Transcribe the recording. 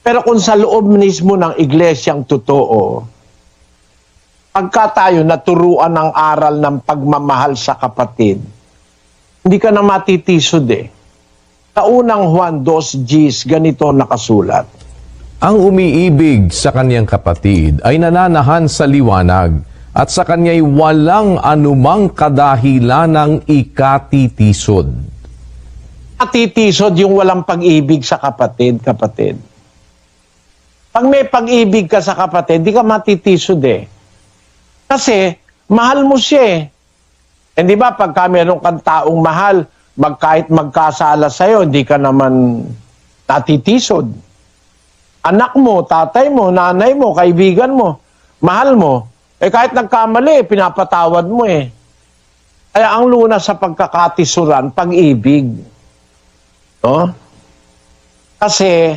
Pero kung sa loob mismo ng iglesyang totoo, pagka tayo naturuan ng aral ng pagmamahal sa kapatid, hindi ka na matitisod eh. Sa unang Juan 2:10, ganito nakasulat. Ang umiibig sa kanyang kapatid ay nananahan sa liwanag at sa kanya'y walang anumang kadahilanang ikatitisod. Matitisod yung walang pag-ibig sa kapatid. Pag may pag-ibig ka sa kapatid, di ka matitisod eh. Kasi, mahal mo siya eh. Eh di ba, pagka meron kang taong mahal, kahit magkasala sa'yo, hindi ka naman natitisod. Anak mo, tatay mo, nanay mo, kaibigan mo, mahal mo, eh kahit nagkamali, pinapatawad mo eh. Kaya ang lunas sa pagkakatisuran, pag-ibig. No? Kasi,